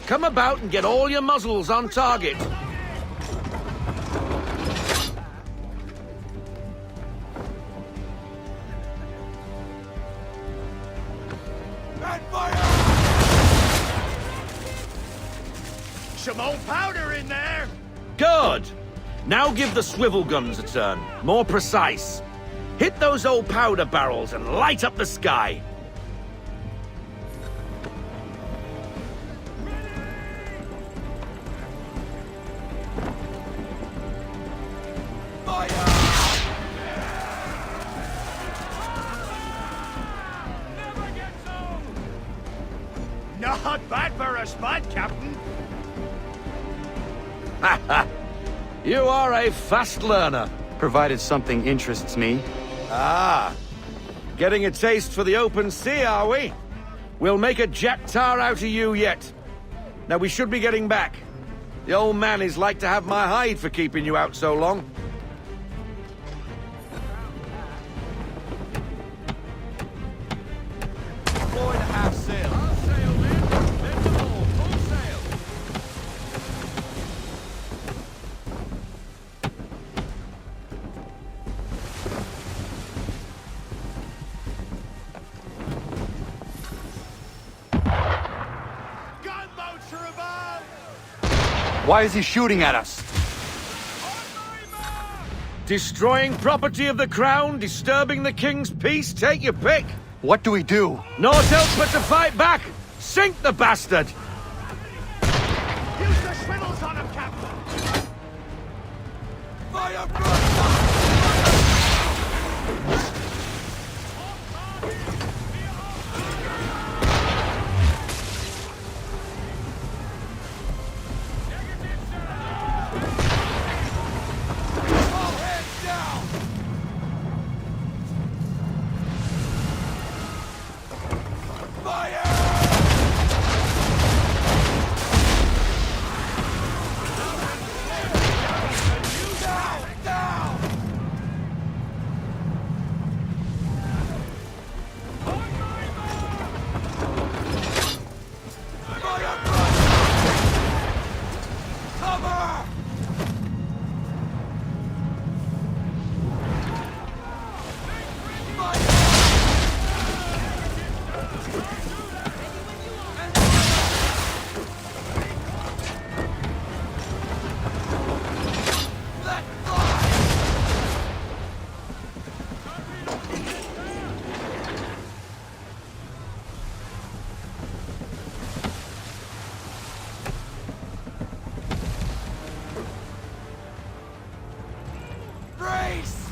Come about and get all your muzzles on target. Some old powder in there! Good! Now give the swivel guns a turn. More precise. Hit those old powder barrels and light up the sky. Not bad for a spud, Captain. Ha ha! You are a fast learner. Provided something interests me. Ah, getting a taste for the open sea, are we? We'll make a jack tar out of you yet. Now we should be getting back. The old man is like to have my hide for keeping you out so long. Boy to half sail. I'll sail, men. Men to all. Full sail. Gunboats are above! Why is he shooting at us? Destroying property of the crown, disturbing the king's peace, take your pick. What do we do? Naught else but to fight back. Sink the bastard. Use the swivels on him, Captain! Fire! All hands down! Fire! Down! Down! Fire! Cover! Let fly! Brace!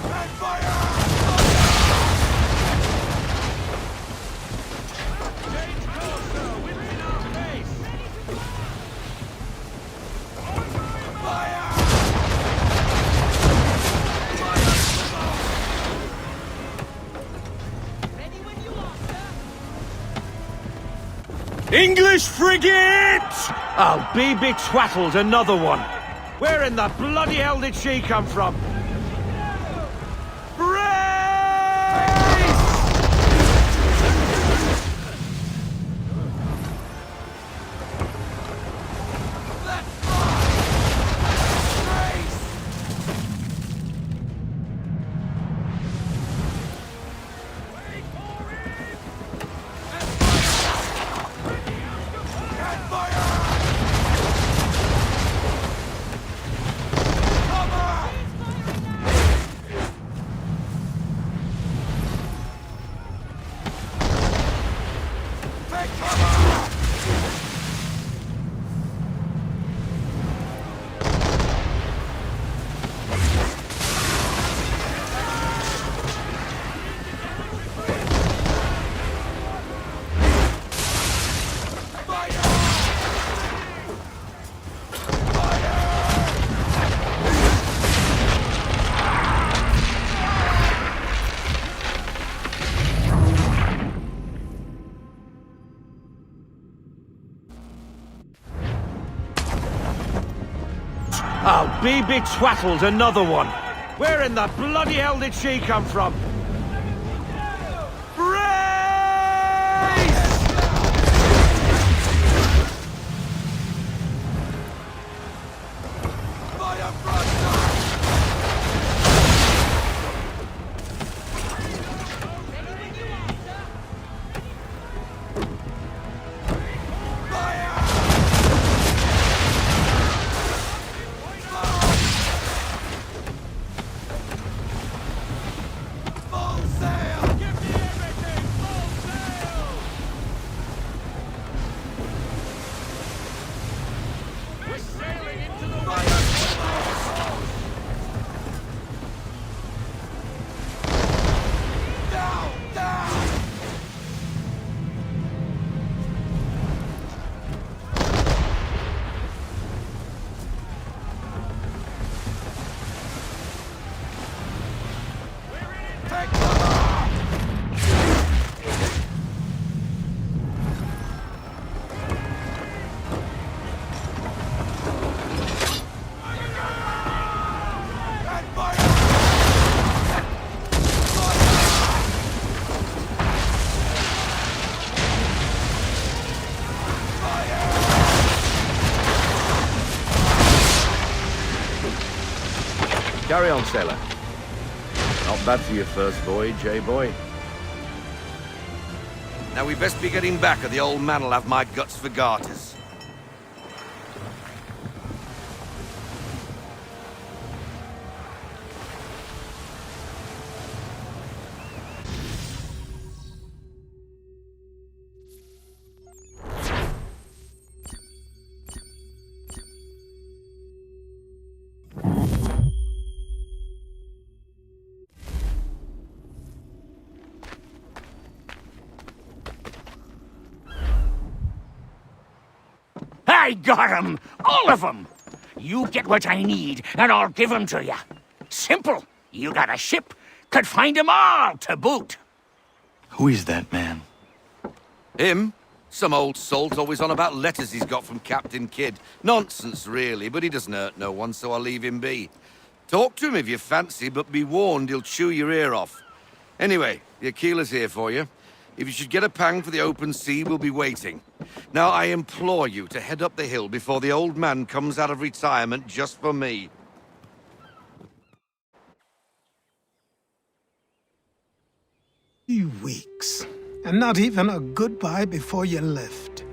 And fire! Change course, sir. Within our base. Fire! English frigate! I'll be betwattled, another one. Where in the bloody hell did she come from? Brace! Let fly! Brace! And fire! Cover! I'll be betwaddled, another one. Where in the bloody hell did she come from? Carry on, sailor. Not bad for your first voyage, eh, boy? Now we best be getting back, or the old man'll have my guts for garters. I got 'em! All of 'em! You get what I need, and I'll give 'em to you. Simple. You got a ship, could find 'em all to boot. Who is that man? Him? Some old salt always on about letters he's got from Captain Kidd. Nonsense, really, but he doesn't hurt no one, so I'll leave him be. Talk to him if you fancy, but be warned he'll chew your ear off. Anyway, the Aquila's here for you. If you should get a pang for the open sea, we'll be waiting. Now, I implore you to head up the hill before the old man comes out of retirement just for me. 3 weeks, and not even a goodbye before you left.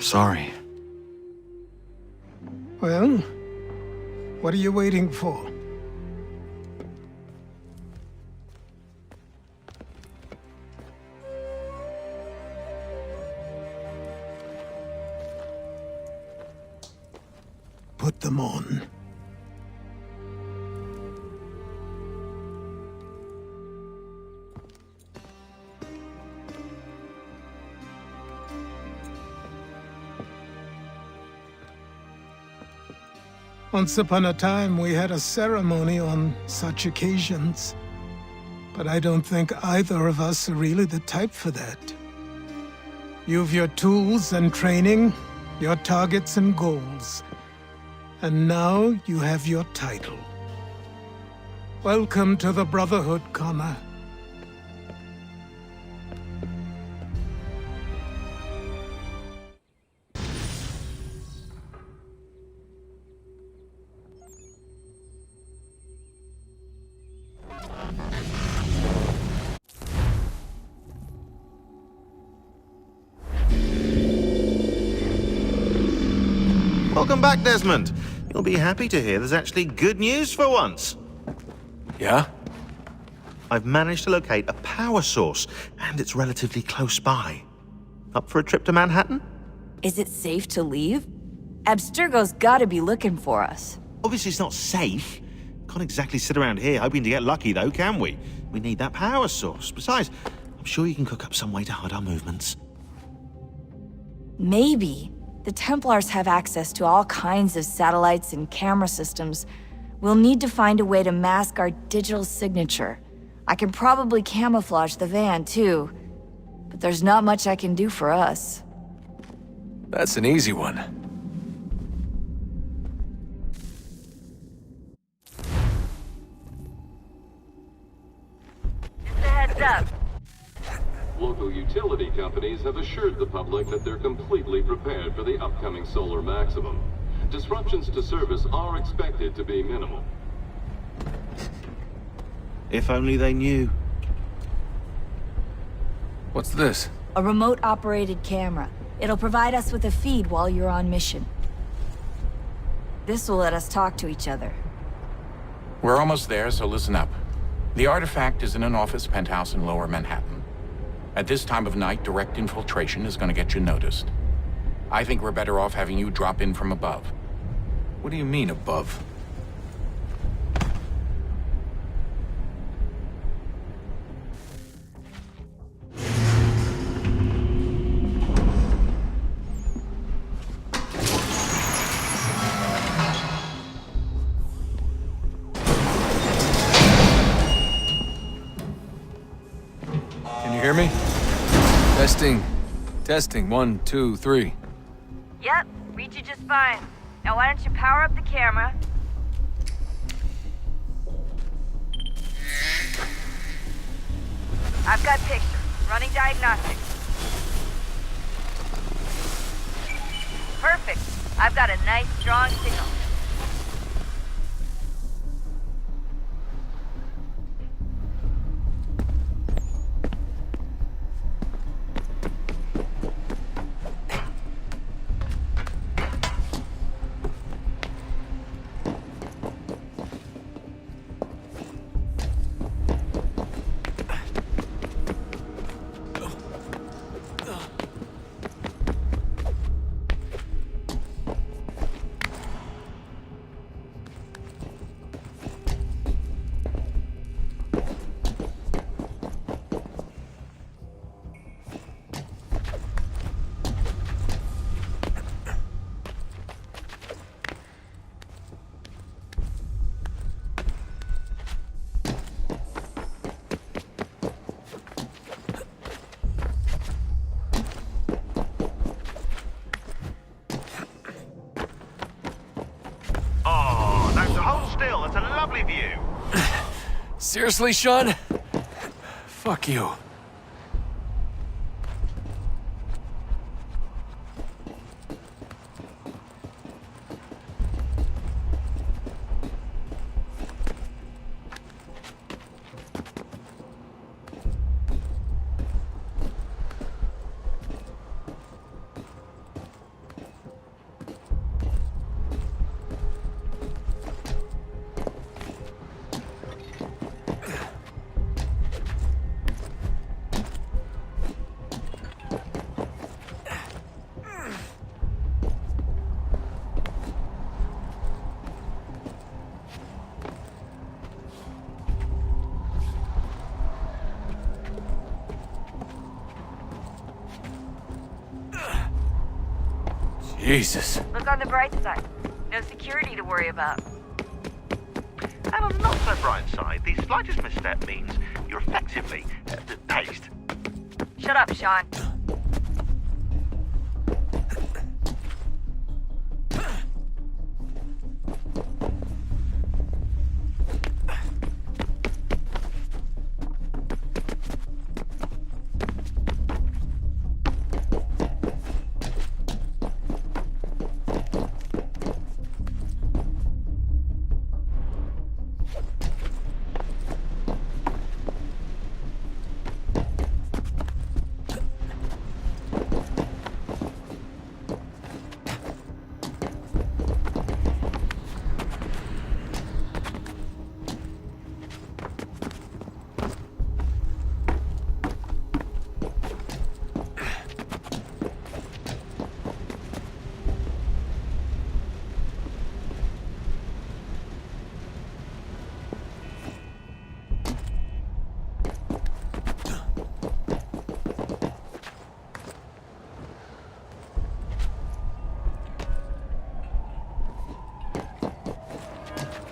Sorry. Well, what are you waiting for? Put them on. Once upon a time, we had a ceremony on such occasions. But I don't think either of us are really the type for that. You've your tools and training, your targets and goals. And now you have your title. Welcome to the Brotherhood, Connor. Welcome back, Desmond. You'll be happy to hear there's actually good news for once. Yeah? I've managed to locate a power source, and it's relatively close by. Up for a trip to Manhattan? Is it safe to leave? Abstergo's gotta be looking for us. Obviously it's not safe. Can't exactly sit around here hoping to get lucky, though, can we? We need that power source. Besides, I'm sure you can cook up some way to hide our movements. Maybe. The Templars have access to all kinds of satellites and camera systems. We'll need to find a way to mask our digital signature. I can probably camouflage the van, too. But there's not much I can do for us. That's an easy one. up? Local utility companies have assured the public that they're completely prepared for the upcoming solar maximum. Disruptions to service are expected to be minimal. If only they knew. What's this? A remote-operated camera. It'll provide us with a feed while you're on mission. This will let us talk to each other. We're almost there, so listen up. The artifact is in an office penthouse in Lower Manhattan. At this time of night, direct infiltration is going to get you noticed. I think we're better off having you drop in from above. What do you mean, above? Can you hear me? Testing. Testing. 1, 2, 3. Yep, read you just fine. Now why don't you power up the camera? I've got pictures. Running diagnostics. Perfect. I've got a nice, strong signal. Oh, that's hold still. That's a lovely view. Seriously, Sean? Fuck you. Jesus. Look on the bright side. No security to worry about. And on the not so bright side, the slightest misstep means you're effectively paced. Shut up, Sean.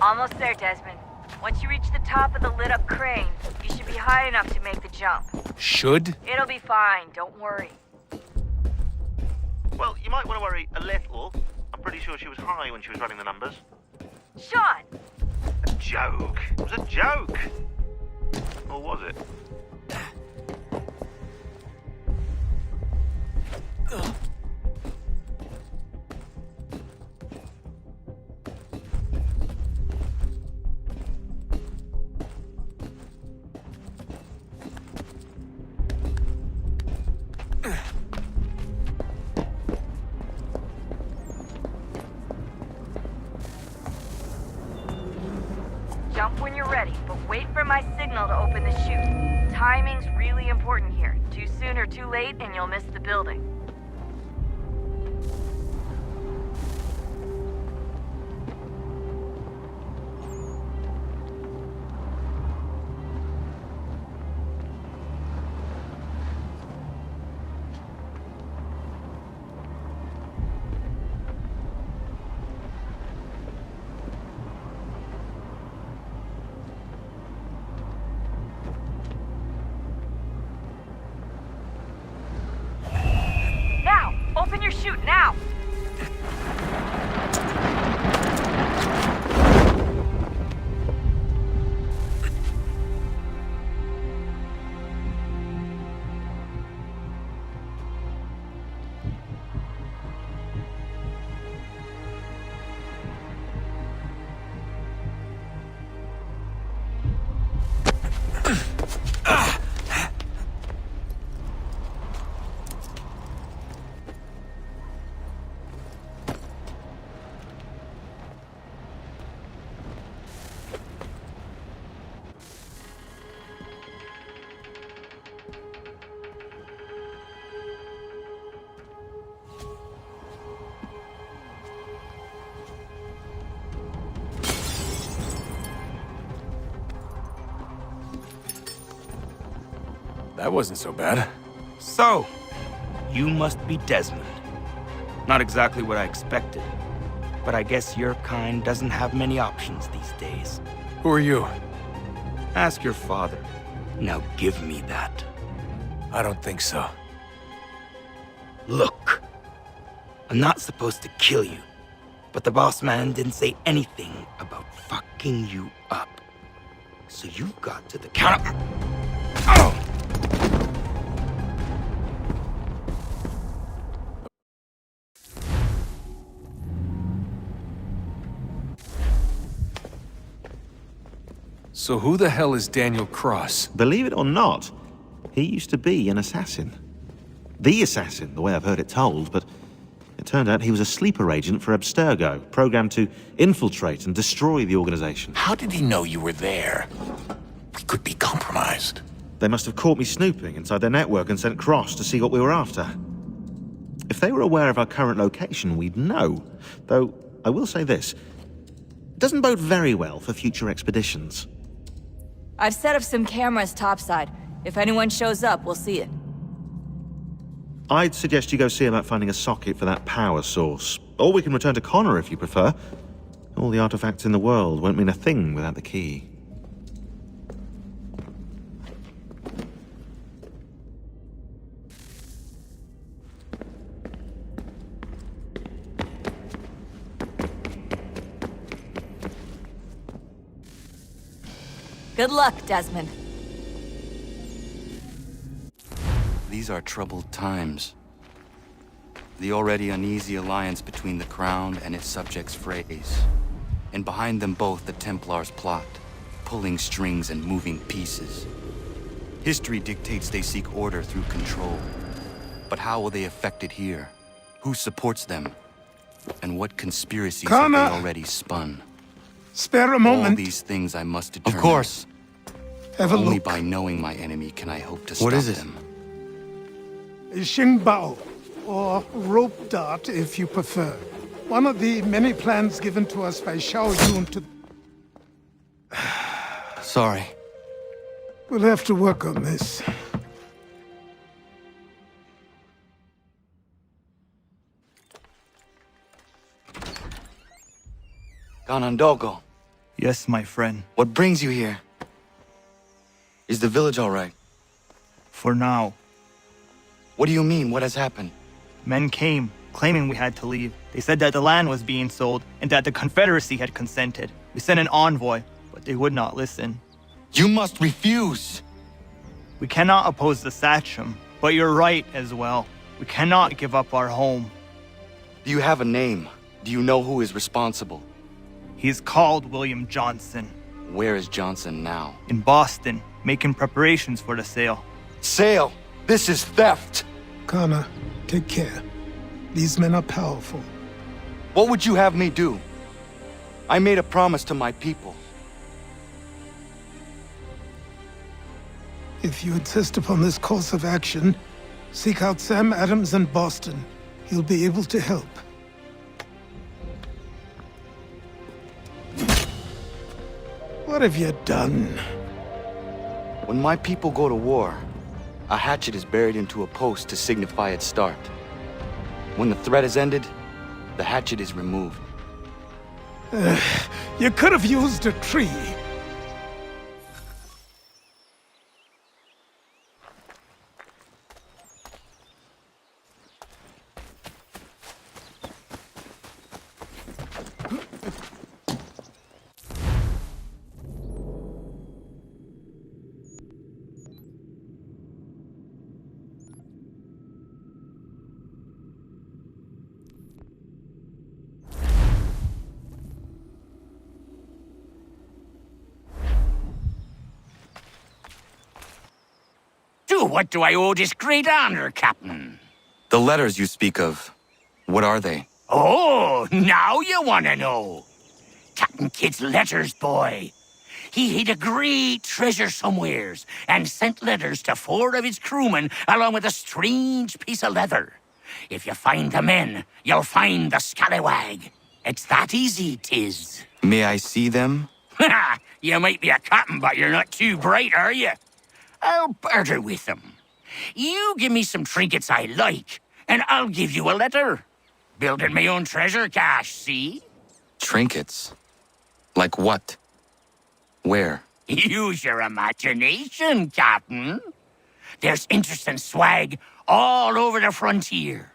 Almost there, Desmond. Once you reach the top of the lit-up crane, you should be high enough to make the jump. Should? It'll be fine, don't worry. Well, you might want to worry a little. I'm pretty sure she was high when she was running the numbers. Sean! A joke. It was a joke. Or was it? Jump when you're ready, but wait for my signal to open the chute. Timing's really important here. Too soon or too late, and you'll miss the building. Open your chute now! That wasn't so bad. So, you must be Desmond. Not exactly what I expected, but I guess your kind doesn't have many options these days. Who are you? Ask your father. Now give me that. I don't think so. Look, I'm not supposed to kill you, but the boss man didn't say anything about fucking you up. So you've got to the counter. Oh! So who the hell is Daniel Cross? Believe it or not, he used to be an assassin. The assassin, the way I've heard it told, but it turned out he was a sleeper agent for Abstergo, programmed to infiltrate and destroy the organization. How did he know you were there? We could be compromised. They must have caught me snooping inside their network and sent Cross to see what we were after. If they were aware of our current location, we'd know. Though, I will say this, it doesn't bode very well for future expeditions. I've set up some cameras topside. If anyone shows up, we'll see it. I'd suggest you go see about finding a socket for that power source. Or we can return to Connor if you prefer. All the artifacts in the world won't mean a thing without the key. Good luck, Desmond. These are troubled times. The already uneasy alliance between the Crown and its subjects frays. And behind them both the Templars plot, pulling strings and moving pieces. History dictates they seek order through control. But how will they affect it here? Who supports them? And what conspiracies have they already spun? Spare a moment. All these things I must determine. Of course. Have a Only look. by knowing my enemy can I hope to stop What is it? them. Xingbao, or rope dart if you prefer. One of the many plans given to us by Xiao Yun to... Sorry. We'll have to work on this. Ganondogo, Yes, my friend. what brings you here? Is the village all right? For now. What do you mean? What has happened? Men came, claiming we had to leave. They said that the land was being sold and that the Confederacy had consented. We sent an envoy, but they would not listen. You must refuse! We cannot oppose the Sachem, but you're right as well. We cannot give up our home. Do you have a name? Do you know who is responsible? He is called William Johnson. Where is Johnson now? In Boston, making preparations for the sale. Sale! This is theft! Connor, take care. These men are powerful. What would you have me do? I made a promise to my people. If you insist upon this course of action, seek out Sam Adams in Boston. He'll be able to help. What have you done? When my people go to war, a hatchet is buried into a post to signify its start. When the threat is ended, the hatchet is removed. You could have used a tree. What do I owe this great honor, Captain? The letters you speak of, what are they? Oh, now you want to know. Captain Kidd's letters, boy. He hid a great treasure somewheres and sent letters to 4 of his crewmen along with a strange piece of leather. If you find the men, you'll find the scallywag. It's that easy, 'tis. May I see them? Ha! You might be a captain, but you're not too bright, are you? I'll barter with them. You give me some trinkets I like, and I'll give you a letter. Building my own treasure cache, see? Trinkets? Like what? Where? Use your imagination, Captain. There's interesting swag all over the frontier.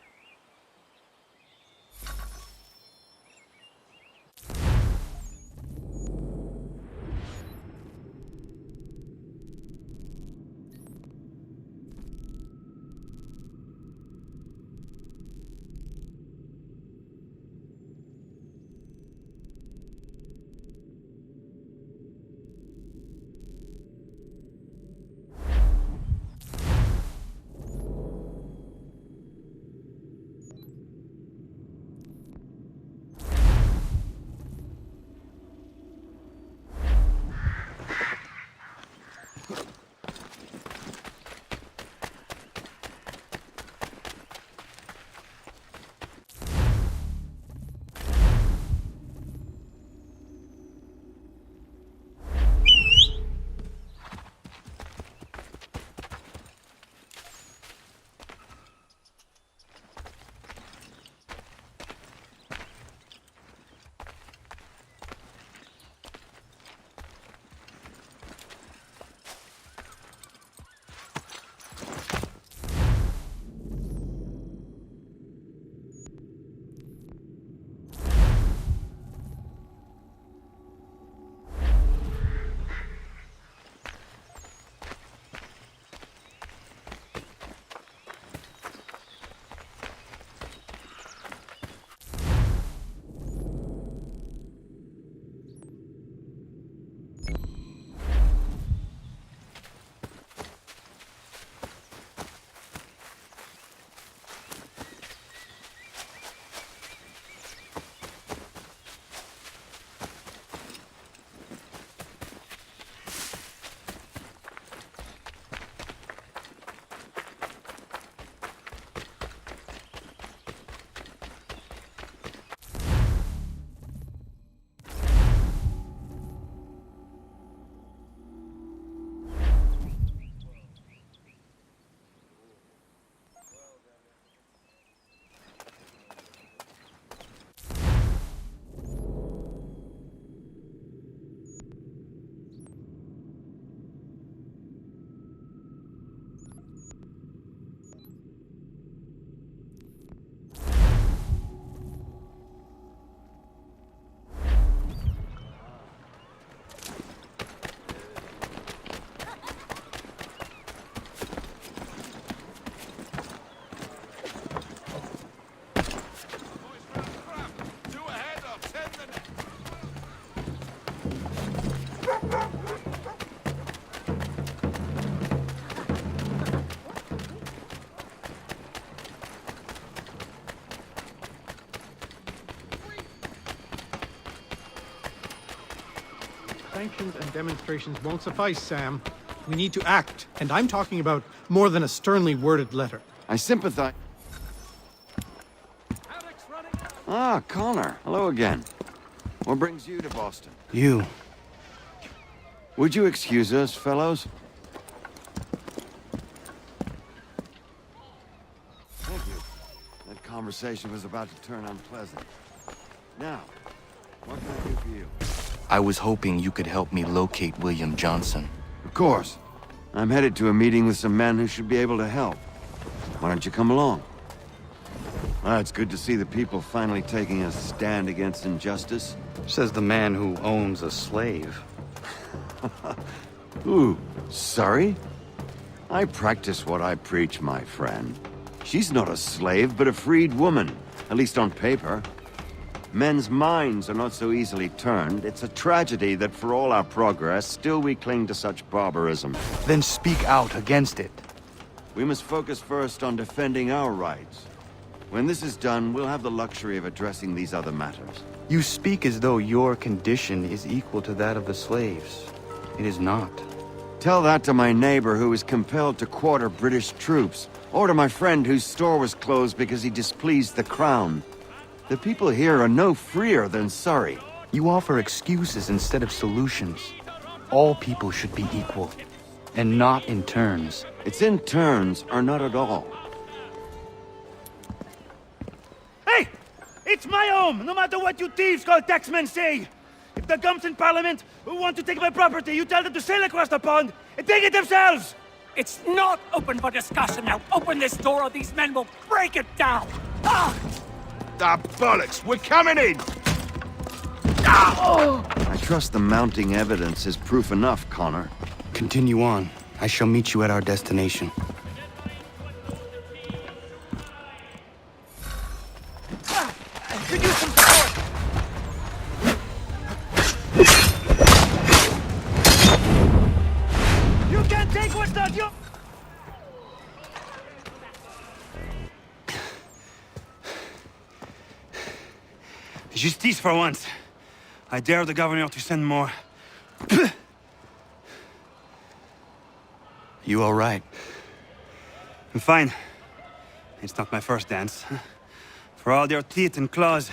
Sanctions and demonstrations won't suffice, Sam. We need to act, and I'm talking about more than a sternly worded letter. I sympathize. Ah, Connor. Hello again. What brings you to Boston? You. Would you excuse us, fellows? Thank you. That conversation was about to turn unpleasant. Now, what can I do for you? I was hoping you could help me locate William Johnson. Of course. I'm headed to a meeting with some men who should be able to help. Why don't you come along? Well, it's good to see the people finally taking a stand against injustice. Says the man who owns a slave. Ooh, sorry? I practice what I preach, my friend. She's not a slave, but a freed woman, at least on paper. Men's minds are not so easily turned. It's a tragedy that for all our progress, still we cling to such barbarism. Then speak out against it. We must focus first on defending our rights. When this is done, we'll have the luxury of addressing these other matters. You speak as though your condition is equal to that of the slaves. It is not. Tell that to my neighbor who was compelled to quarter British troops, or to my friend whose store was closed because he displeased the crown. The people here are no freer than Surrey. You offer excuses instead of solutions. All people should be equal, and not in turns. It's in turns, or not at all. Hey! It's my home, no matter what you thieves called taxmen say! If the gumps in Parliament who want to take my property, you tell them to sail across the pond and take it themselves! It's not open for discussion now. Open this door or these men will break it down! Ah! Ah, bollocks! We're coming in! Ah! I trust the mounting evidence is proof enough, Connor. Continue on. I shall meet you at our destination. Could use some support! You can't take what's not yours! Justice for once. I dare the governor to send more. You all right? I'm fine. It's not my first dance. For all their teeth and claws,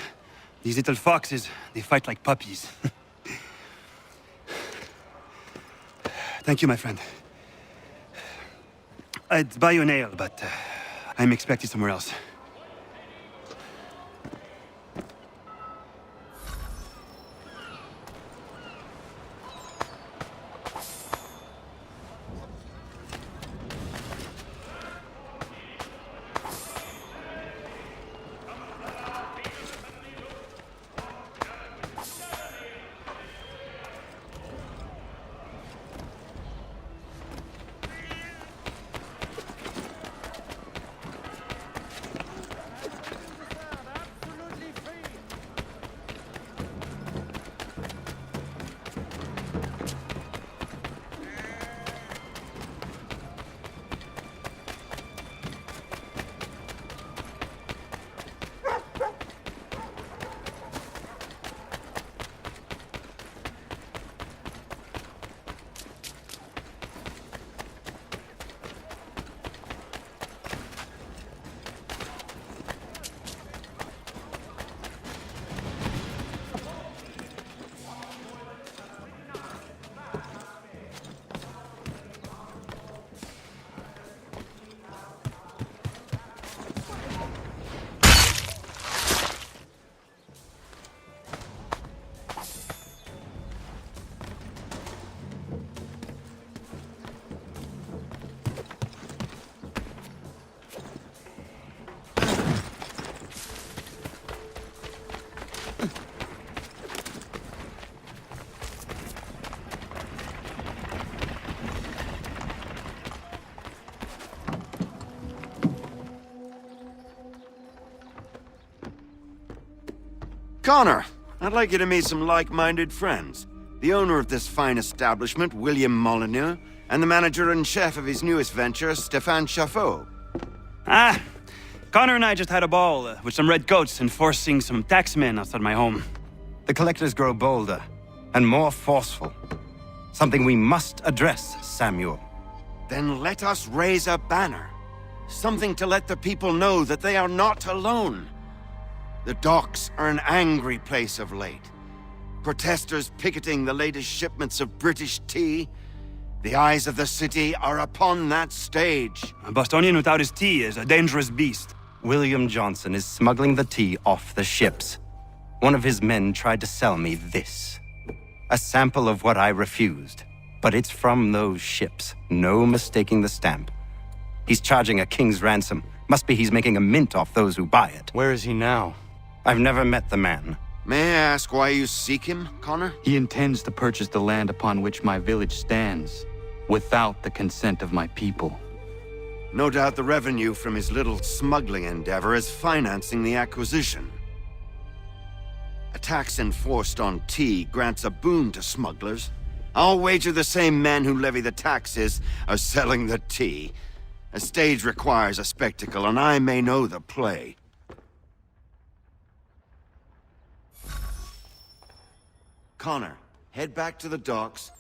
these little foxes, they fight like puppies. Thank you, my friend. I'd buy you an ale, but I'm expected somewhere else. Connor, I'd like you to meet some like-minded friends. The owner of this fine establishment, William Molyneux, and the manager and chef of his newest venture, Stéphane Chaffeau. Ah, Connor and I just had a ball with some redcoats enforcing some taxmen outside my home. The collectors grow bolder and more forceful. Something we must address, Samuel. Then let us raise a banner. Something to let the people know that they are not alone. The docks are an angry place of late. Protesters picketing the latest shipments of British tea. The eyes of the city are upon that stage. A Bostonian without his tea is a dangerous beast. William Johnson is smuggling the tea off the ships. One of his men tried to sell me this. A sample of what I refused. But it's from those ships. No mistaking the stamp. He's charging a king's ransom. Must be he's making a mint off those who buy it. Where is he now? I've never met the man. May I ask why you seek him, Connor? He intends to purchase the land upon which my village stands, without the consent of my people. No doubt the revenue from his little smuggling endeavor is financing the acquisition. A tax enforced on tea grants a boon to smugglers. I'll wager the same men who levy the taxes are selling the tea. A stage requires a spectacle, and I may know the play. Connor, head back to the docks